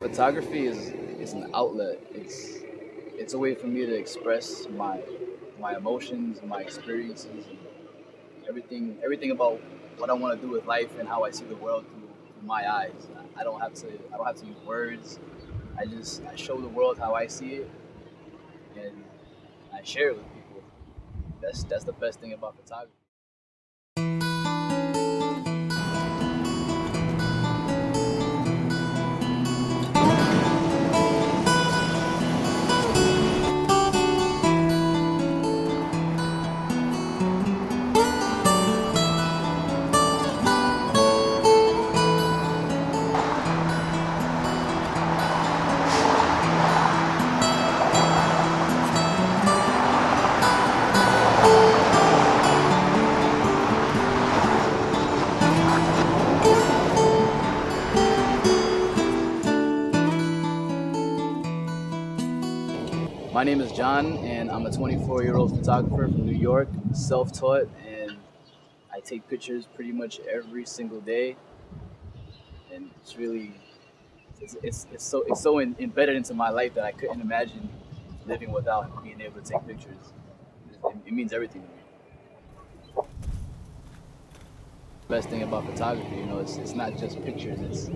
Photography is an outlet. It's a way for me to express my emotions, my experiences, and everything about what I want to do with life and how I see the world through my eyes. I don't have to use words. I show the world how I see it, and I share it with people. That's the best thing about photography. My name is John, and I'm a 24-year-old photographer from New York, self-taught, and I take pictures pretty much every single day. And it's so embedded into my life that I couldn't imagine living without being able to take pictures. It means everything to me. Best thing about photography, it's not just pictures.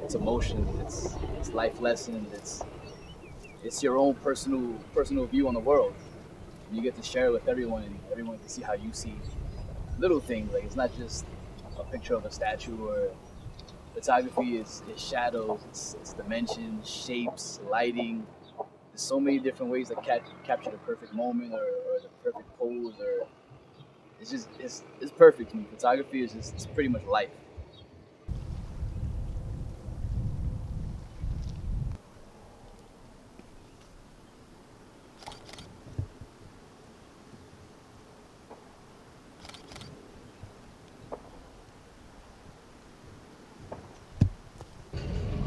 It's emotion. It's life lessons. It's your own personal view on the world. And you get to share it with everyone, and everyone can see how you see little things. Like it's not just a picture of a statue or photography is shadows, it's dimensions, shapes, lighting. There's so many different ways to capture the perfect moment or the perfect pose, or it's perfect to me. Photography is just it's pretty much life.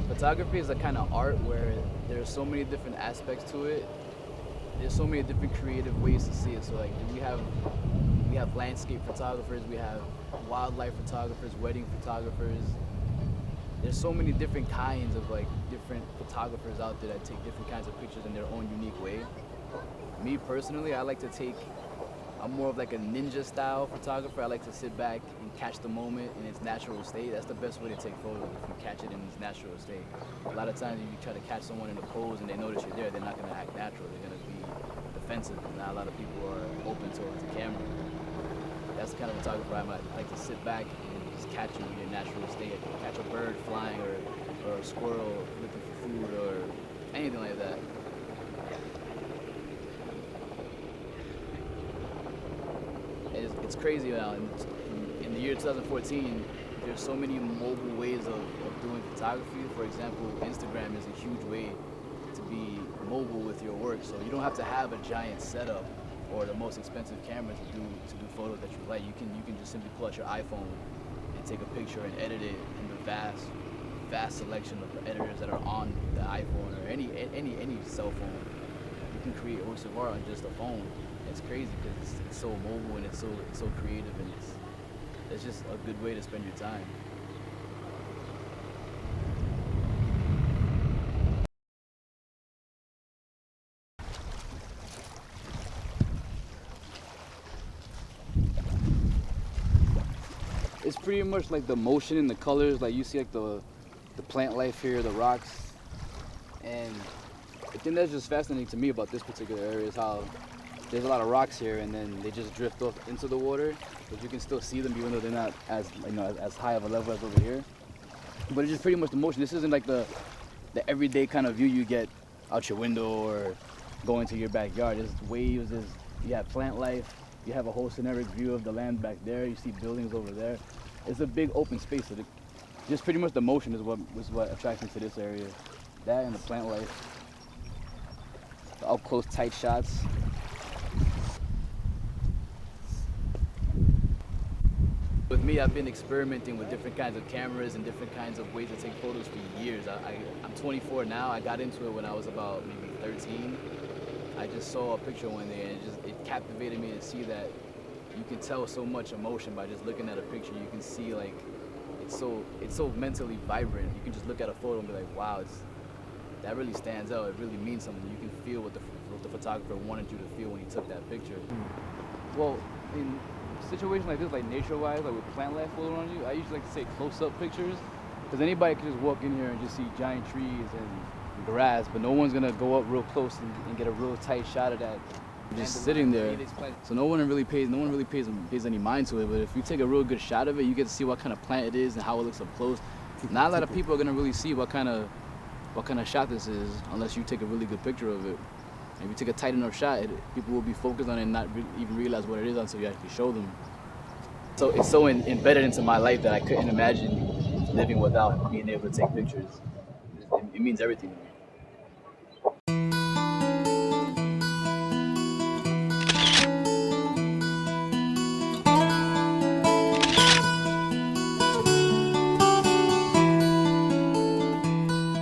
Photography is a kind of art where there's so many different aspects to it. There's so many different creative ways to see it. So like we have landscape photographers, we have wildlife photographers, wedding photographers. There's so many different kinds of like different photographers out there that take different kinds of pictures in their own unique way. Me personally, I like to take I'm more of like a ninja style photographer. I like to sit back and catch the moment in its natural state. That's the best way to take photos, if you catch it in its natural state. A lot of times if you try to catch someone in a pose and they notice you're there, they're not going to act natural. They're going to be defensive. And not a lot of people are open to camera. That's the kind of photographer I like to sit back and just catch you in your natural state. Catch a bird flying or a squirrel looking for food or anything like that. It's crazy now. In the year 2014, there's so many mobile ways of doing photography. For example, Instagram is a huge way to be mobile with your work. So you don't have to have a giant setup or the most expensive camera to do photos that you like. You can just simply pull out your iPhone and take a picture and edit it in the vast selection of editors that are on the iPhone or any cell phone. You can create works of art on just a phone. It's crazy because it's so mobile and it's so creative, and it's just a good way to spend your time. It's pretty much like the motion and the colors. Like you see like the plant life here, the rocks, and the thing that's just fascinating to me about this particular area is how there's a lot of rocks here, and then they just drift off into the water, but you can still see them even though they're not as high of a level as over here. But it's just pretty much the motion. This isn't like the everyday kind of view you get out your window or going to your backyard. There's waves, you have plant life, you have a whole scenic view of the land back there, you see buildings over there. It's a big open space. So just pretty much the motion is what attracts me to this area. That and the plant life, the up close tight shots. With me, I've been experimenting with different kinds of cameras and different kinds of ways to take photos for years. I'm 24 now. I got into it when I was about maybe 13. I just saw a picture one day and it captivated me to see that you can tell so much emotion by just looking at a picture. You can see like it's so mentally vibrant. You can just look at a photo and be like, wow, that really stands out. It really means something. You can feel what the photographer wanted you to feel when he took that picture. Well, in situations like this, like nature-wise, like with plant life all around you, I usually like to take close-up pictures, because anybody can just walk in here and just see giant trees and grass, but no one's gonna go up real close and get a real tight shot of that. Just sitting there, so no one really pays any mind to it. But if you take a real good shot of it, you get to see what kind of plant it is and how it looks up close. Not a lot of people are gonna really see what kind of shot this is unless you take a really good picture of it. And if you take a tight enough shot, people will be focused on it and not even realize what it is until you actually show them. So it's so embedded into my life that I couldn't imagine living without being able to take pictures. It means everything to me.